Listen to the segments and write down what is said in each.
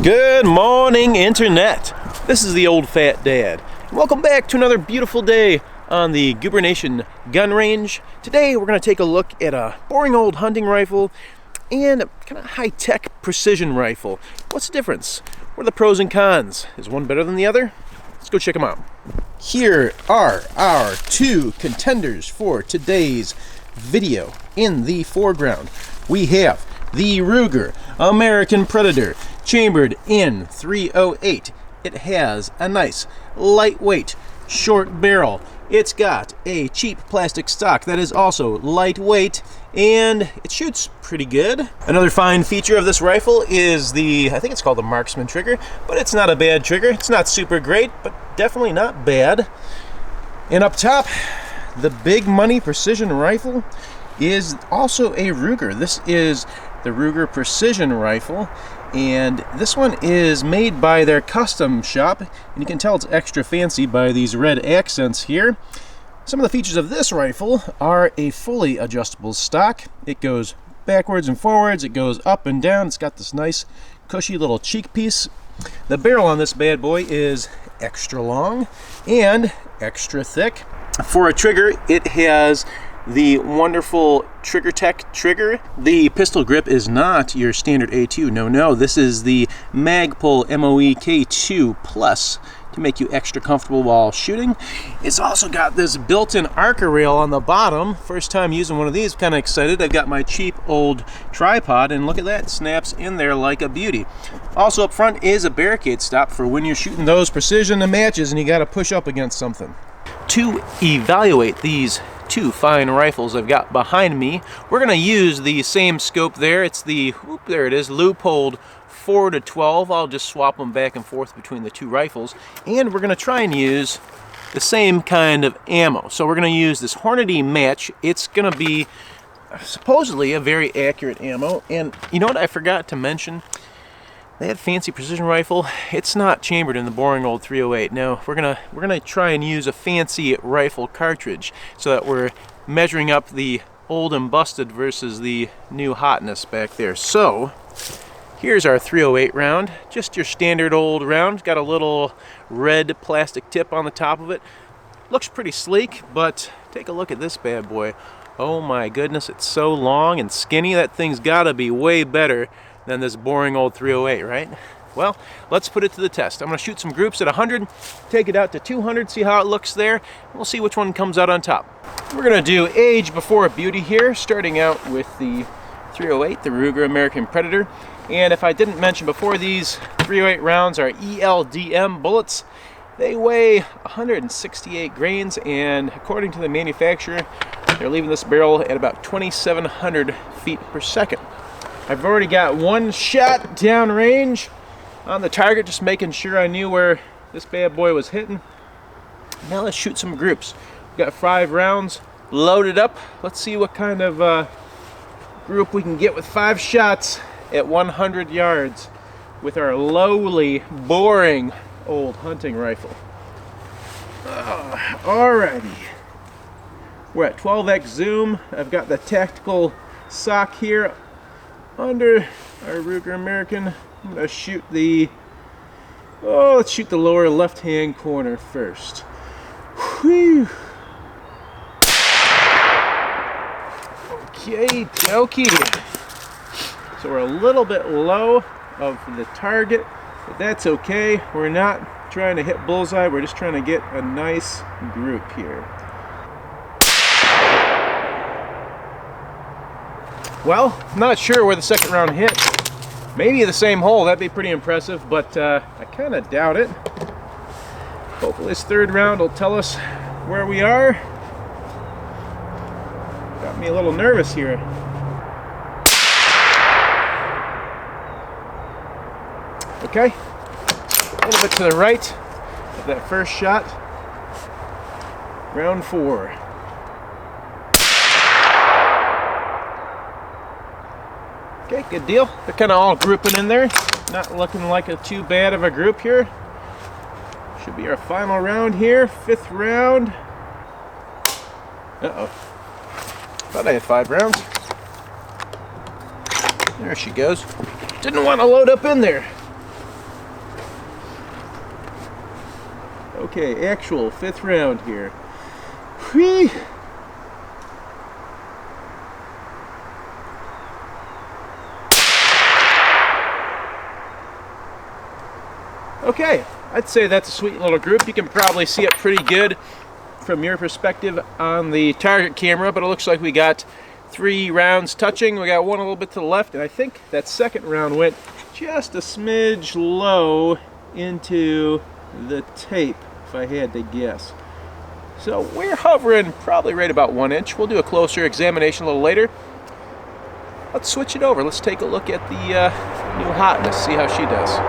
Good morning, Internet. This is the Old Fat Dad. Welcome back to another beautiful day on the Goober Nation gun range. Today we're going to take a look at a boring old hunting rifle and a kind of high-tech precision rifle. What's the difference? What are the pros and cons? Is one better than the other? Let's go check them out. Here are our two contenders for today's video. In the foreground, we have the Ruger American Predator, chambered in .308. It has a nice, lightweight, short barrel. It's got a cheap plastic stock that is also lightweight, and it shoots pretty good. Another fine feature of this rifle is I think it's called the Marksman trigger, but it's not a bad trigger. It's not super great, but definitely not bad. And up top, the big money precision rifle is also a Ruger. This is the Ruger Precision Rifle, and this one is made by their custom shop, and you can tell it's extra fancy by these red accents here. Some of the features of this rifle are a fully adjustable stock. It goes backwards and forwards, it goes up and down. It's got this nice cushy little cheek piece. The barrel on this bad boy is extra long and extra thick. For a trigger, it has the wonderful TriggerTech trigger. The pistol grip is not your standard A2. No, this is the Magpul MOE K2 Plus to make you extra comfortable while shooting. It's also got this built-in Arca rail on the bottom. First time using one of these, kind of excited. I've got my cheap old tripod, and look at that, it snaps in there like a beauty. Also up front is a barricade stop for when you're shooting those precision matches and you got to push up against something. To evaluate these two fine rifles I've got behind me, we're going to use the same scope there. It's the, there it is, Leupold 4 to 12. I'll just swap them back and forth between the two rifles, and we're going to try and use the same kind of ammo. So we're going to use this Hornady Match. It's going to be supposedly a very accurate ammo, and you know what I forgot to mention? That fancy precision rifle, it's not chambered in the boring old .308. No, we're gonna try and use a fancy rifle cartridge so that we're measuring up the old and busted versus the new hotness back there. So here's our .308 round, just your standard old round. Got a little red plastic tip on the top of it. Looks pretty sleek, but take a look at this bad boy. Oh my goodness, it's so long and skinny. That thing's gotta be way better than this boring old .308, right? Well, let's put it to the test. I'm going to shoot some groups at 100, take it out to 200, see how it looks there, and we'll see which one comes out on top. We're going to do age before beauty here, starting out with the .308, the Ruger American Predator. And if I didn't mention before, these .308 rounds are ELDM bullets. They weigh 168 grains, and according to the manufacturer, they're leaving this barrel at about 2,700 feet per second. I've already got one shot downrange on the target, just making sure I knew where this bad boy was hitting. Now let's shoot some groups. We've got 5 rounds loaded up. Let's see what kind of group we can get with 5 shots at 100 yards with our lowly, boring old hunting rifle. Alrighty. We're at 12x zoom. I've got the tactical sock here under our Ruger American. I'm going to shoot let's shoot the lower left-hand corner first. Whew. Okay. So we're a little bit low of the target, but that's okay. We're not trying to hit bullseye. We're just trying to get a nice group here. Well, not sure where the second round hit. Maybe the same hole, that'd be pretty impressive, but I kind of doubt it. Hopefully this third round will tell us where we are. Got me a little nervous here. Okay, a little bit to the right of that first shot. Round 4. Okay, good deal. They're kind of all grouping in there. Not looking like too bad of a group here. Should be our final round here, 5th round. Uh-oh. Thought I had 5 rounds. There she goes. Didn't want to load up in there. Okay, actual 5th round here. Whee! Okay, I'd say that's a sweet little group. You can probably see it pretty good from your perspective on the target camera, but it looks like we got 3 rounds touching. We got one a little bit to the left, and I think that second round went just a smidge low into the tape, if I had to guess. So we're hovering probably right about 1 inch. We'll do a closer examination a little later. Let's switch it over. Let's take a look at the new hotness, see how she does.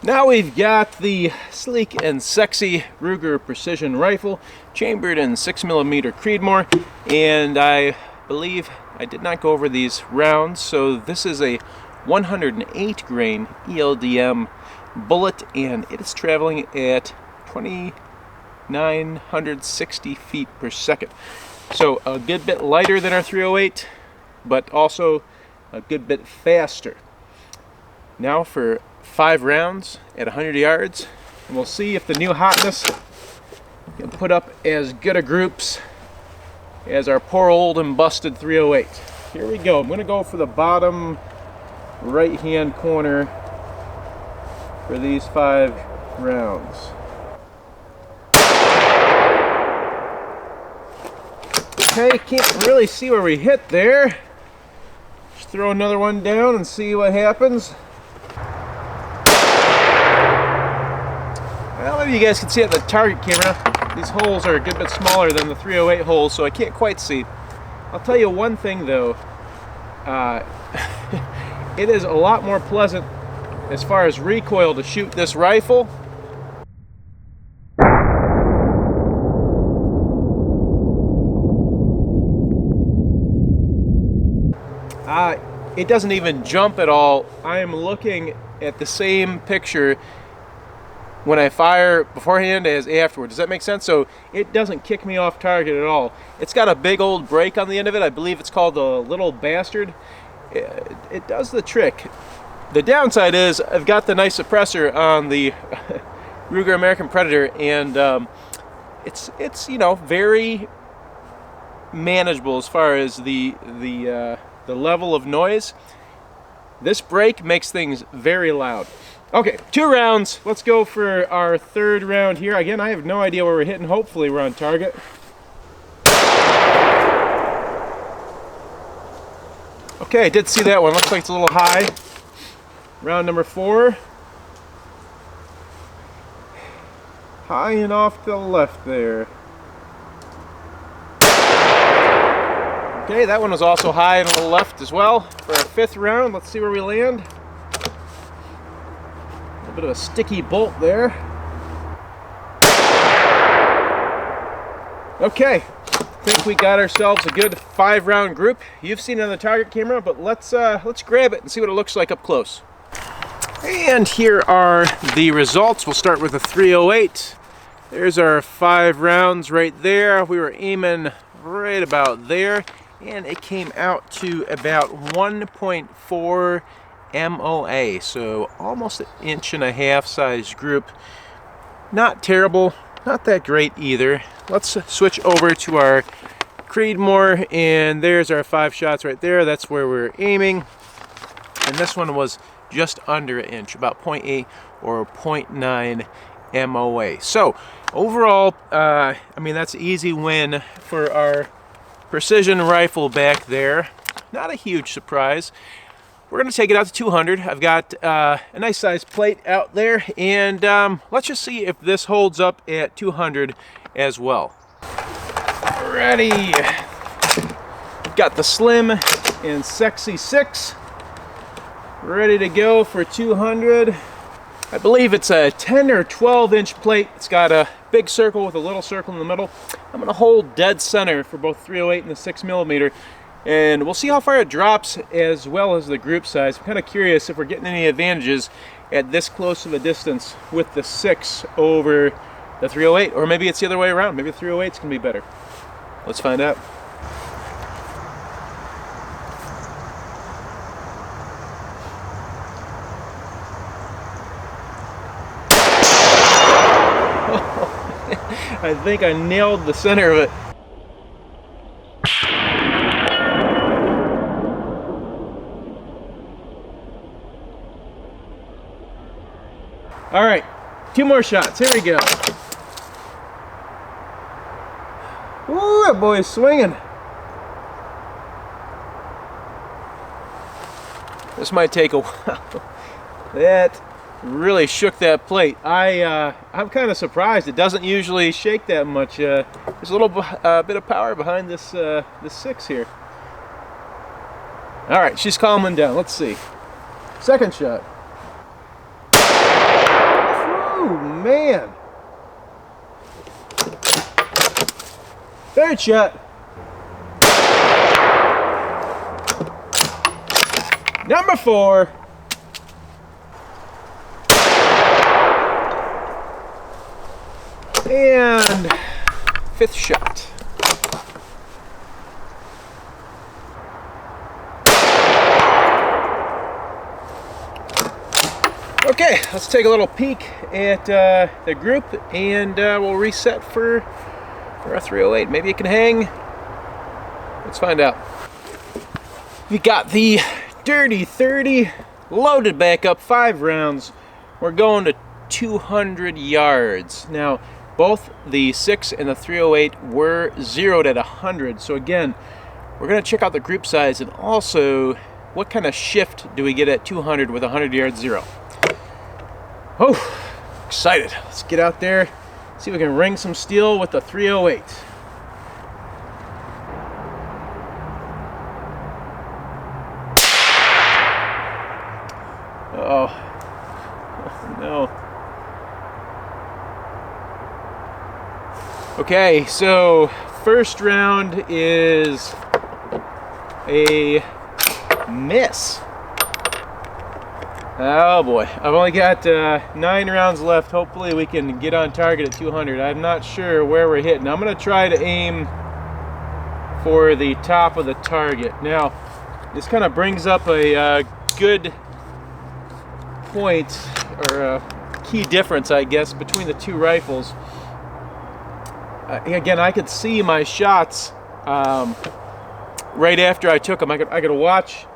Now we've got the sleek and sexy Ruger precision rifle, chambered in 6mm Creedmoor, and I believe I did not go over these rounds, so this is a 108 grain ELDM bullet, and it is traveling at 2,960 feet per second. So a good bit lighter than our 308, but also a good bit faster. Now for 5 rounds at 100 yards, and we'll see if the new hotness can put up as good a groups as our poor old and busted 308. Here we go. I'm going to go for the bottom right hand corner for these 5 rounds. Okay, can't really see where we hit there. Just throw another one down and see what happens. Well, maybe you guys can see it in the target camera. These holes are a good bit smaller than the 308 holes, so I can't quite see. I'll tell you one thing though, it is a lot more pleasant as far as recoil to shoot this rifle. It doesn't even jump at all. I am looking at the same picture when I fire beforehand as afterward. Does that make sense? So it doesn't kick me off target at all. It's got a big old break on the end of it. I believe it's called the Little Bastard. It does the trick. The downside is I've got the nice suppressor on the Ruger American Predator, and it's you know, very manageable as far as the level of noise. This break makes things very loud. Okay, 2 rounds. Let's go for our 3rd round here. Again, I have no idea where we're hitting. Hopefully we're on target. Okay, I did see that one. Looks like it's a little high. Round number 4. High and off to the left there. Okay, that one was also high and a little left as well. For our 5th round, let's see where we land. A bit of a sticky bolt there. Okay, I think we got ourselves a good 5-round group. You've seen it on the target camera, but let's grab it and see what it looks like up close. And here are the results. We'll start with the 308. There's our 5 rounds right there. We were aiming right about there, and it came out to about 1.4 MOA, so almost an 1.5 inch size group. Not terrible, not that great either. Let's switch over to our Creedmoor, and there's our 5 shots right there. That's where we're aiming, and this one was just under 1 inch, about 0.8 or 0.9 MOA. So overall, I mean, that's an easy win for our precision rifle back there. Not a huge surprise. We're going to take it out to 200. I've got a nice size plate out there, and let's just see if this holds up at 200 as well. Ready. Got the slim and sexy 6 ready to go for 200. I believe it's a 10 or 12 inch plate. It's got a big circle with a little circle in the middle. I'm going to hold dead center for both 308 and the 6mm, and we'll see how far it drops as well as the group size. I'm kind of curious if we're getting any advantages at this close of a distance with the 6 over the 308, or maybe it's the other way around. Maybe the 308's going to be better. Let's find out. I think I nailed the center of it. All right, 2 more shots. Here we go. Ooh, that boy is swinging. This might take a while. That really shook that plate. I'm kind of surprised. It doesn't usually shake that much. There's a little bit of power behind this this 6 here. All right, she's calming down. Let's see. Second shot. Oh man. Third shot. Number 4. And 5th shot. Okay, let's take a little peek at the group, and we'll reset for a 308. Maybe it can hang. Let's find out. We got the Dirty 30 loaded back up, 5 rounds. We're going to 200 yards. Now, both the 6 and the 308 were zeroed at 100. So again, we're going to check out the group size and also what kind of shift do we get at 200 with a 100-yard zero. Oh, excited. Let's get out there, see if we can ring some steel with the 308. Oh no. Okay, so first round is a miss. Oh boy, I've only got 9 rounds left. Hopefully we can get on target at 200. I'm not sure where we're hitting. I'm going to try to aim for the top of the target. Now, this kind of brings up a good point, or a key difference, I guess, between the 2 rifles. Again, I could see my shots right after I took them. I could watch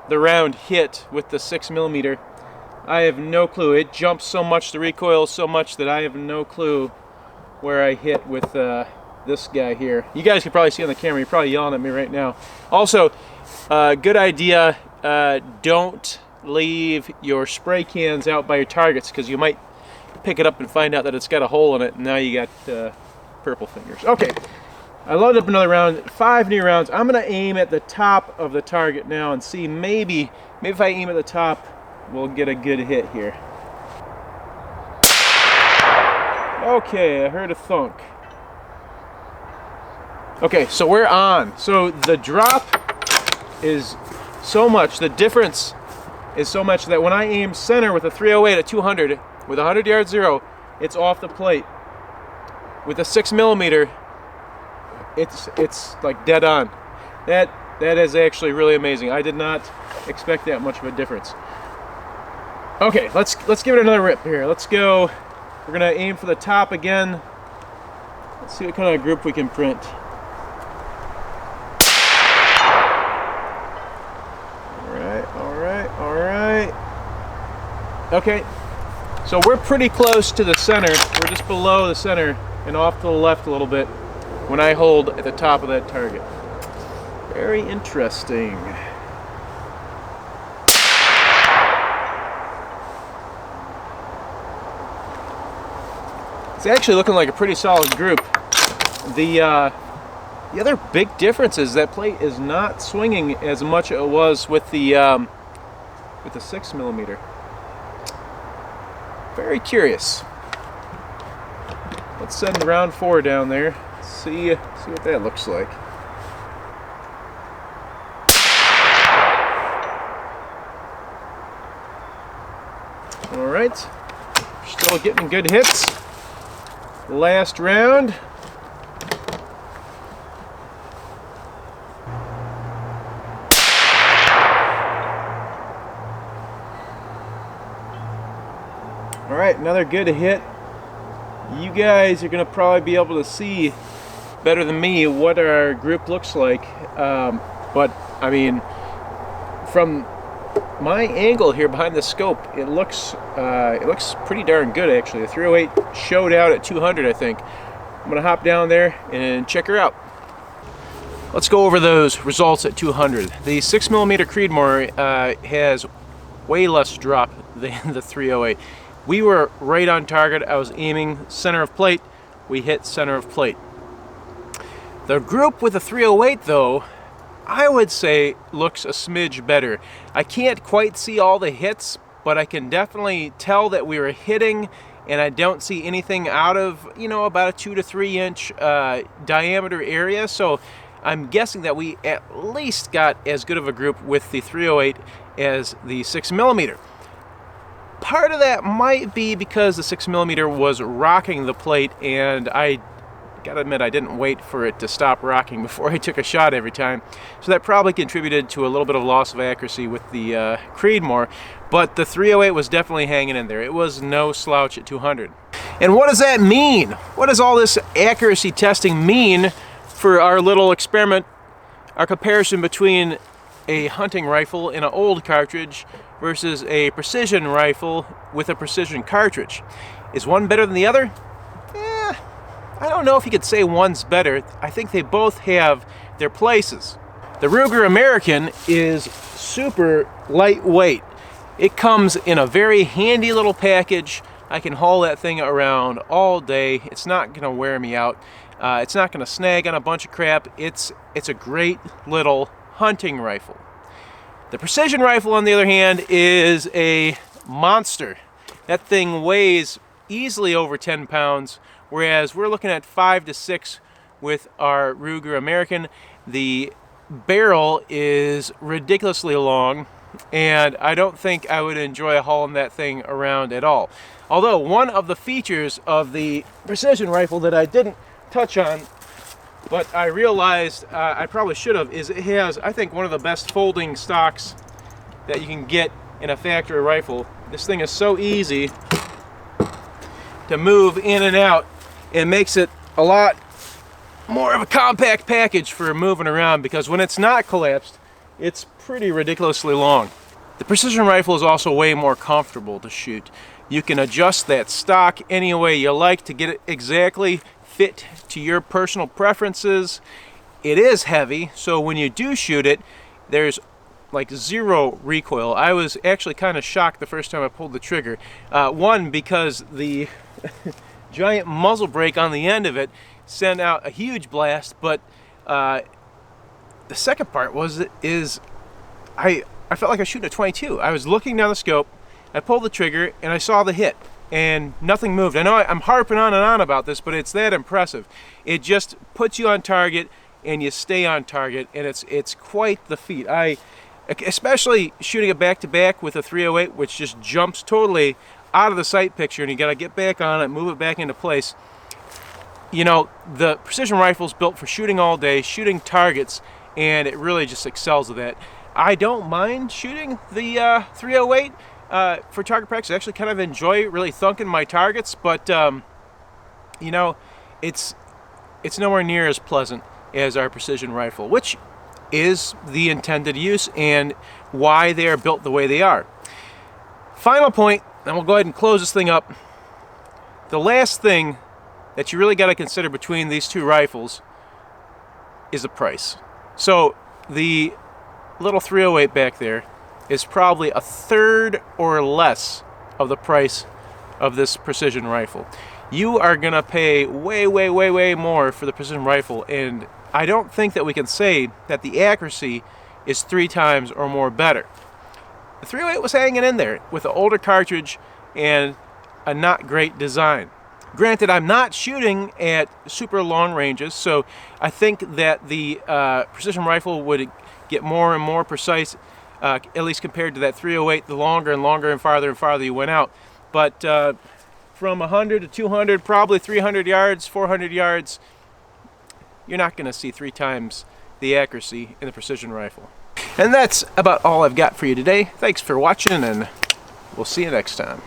the round hit with the 6mm. I have no clue. It jumps so much, the recoil so much, that I have no clue where I hit with this guy here. You guys can probably see on the camera. You're probably yelling at me right now. Also, good idea, don't leave your spray cans out by your targets, because you might pick it up and find out that it's got a hole in it, and now you got purple fingers. Okay, I loaded up another round, 5 new rounds. I'm gonna aim at the top of the target now and see, maybe if I aim at the top, we'll get a good hit here. Okay, I heard a thunk. Okay, so we're on. So the drop is so much, the difference is so much that when I aim center with a 308 at 200, with a 100-yard zero, it's off the plate. With a 6mm, it's like dead on. That is actually really amazing. I did not expect that much of a difference. Okay, let's give it another rip here. Let's go. We're gonna aim for the top again. Let's see what kind of group we can print. All right. Okay, so we're pretty close to the center. We're just below the center and off to the left a little bit when I hold at the top of that target. Very interesting. It's actually looking like a pretty solid group. The other big difference is that plate is not swinging as much as it was with the 6mm. Very curious. Let's send round 4 down there. See what that looks like. All right, still getting good hits. Last round. All right, another good hit you guys are gonna probably be able to see better than me what our group looks like. But I mean, from my angle here behind the scope, it looks pretty darn good actually. The 308 showed out at 200, I think. I'm gonna hop down there and check her out. Let's go over those results at 200. The 6mm Creedmoor has way less drop than the 308. We were right on target. I was aiming center of plate. We hit center of plate. The group with the 308 though, I would say looks a smidge better. I can't quite see all the hits, but I can definitely tell that we were hitting, and I don't see anything out of, you know, about a 2 to 3 inch diameter area. So I'm guessing that we at least got as good of a group with the 308 as the 6mm. Part of that might be because the 6mm was rocking the plate, and I gotta admit I didn't wait for it to stop rocking before I took a shot every time. So that probably contributed to a little bit of loss of accuracy with the Creedmoor, but the 308 was definitely hanging in there. It was no slouch at 200. And what does that mean? What does all this accuracy testing mean for our little experiment, our comparison between a hunting rifle in an old cartridge versus a precision rifle with a precision cartridge? Is one better than the other? I don't know if you could say one's better. I think they both have their places. The Ruger American is super lightweight. It comes in a very handy little package. I can haul that thing around all day. It's not gonna wear me out. It's not gonna snag on a bunch of crap. It's a great little hunting rifle. The precision rifle, on the other hand, is a monster. That thing weighs easily over 10 pounds, whereas we're looking at 5 to 6 with our Ruger American. The barrel is ridiculously long, and I don't think I would enjoy hauling that thing around at all. Although one of the features of the precision rifle that I didn't touch on, but I realized I probably should have, is it has, I think, one of the best folding stocks that you can get in a factory rifle. This thing is so easy to move in and out. It makes it a lot more of a compact package for moving around, because when it's not collapsed, it's pretty ridiculously long. The precision rifle is also way more comfortable to shoot. You can adjust that stock any way you like to get it exactly fit to your personal preferences. It is heavy, so when you do shoot it, there's like zero recoil. I was actually kind of shocked the first time I pulled the trigger. One, because the giant muzzle brake on the end of it sent out a huge blast, but the second part is I felt like I was shooting a 22. I was looking down the scope, I pulled the trigger, and I saw the hit, and nothing moved. I know I'm harping on and on about this, but it's that impressive. It just puts you on target, and you stay on target, and it's quite the feat. Especially shooting it back-to-back with a 308, which just jumps totally out of the sight picture, and you gotta get back on it, move it back into place. You know, the precision rifle's built for shooting all day, shooting targets, and it really just excels at that. I don't mind shooting the 308 for target practice. I actually kind of enjoy really thunking my targets, but you know, it's nowhere near as pleasant as our precision rifle, which is the intended use and why they are built the way they are. Final point, and we'll go ahead and close this thing up. The last thing that you really got to consider between these two rifles is the price. So the little 308 back there is probably a third or less of the price of this precision rifle. You are gonna pay way, way, way, way more for the precision rifle, and I don't think that we can say that the accuracy is 3 times or more better. The 308 was hanging in there with an older cartridge and a not great design. Granted, I'm not shooting at super long ranges, so I think that the precision rifle would get more and more precise, at least compared to that 308, the longer and longer and farther you went out. But from 100 to 200, probably 300 yards, 400 yards, you're not going to see 3 times the accuracy in the precision rifle. And that's about all I've got for you today. Thanks for watching, and we'll see you next time.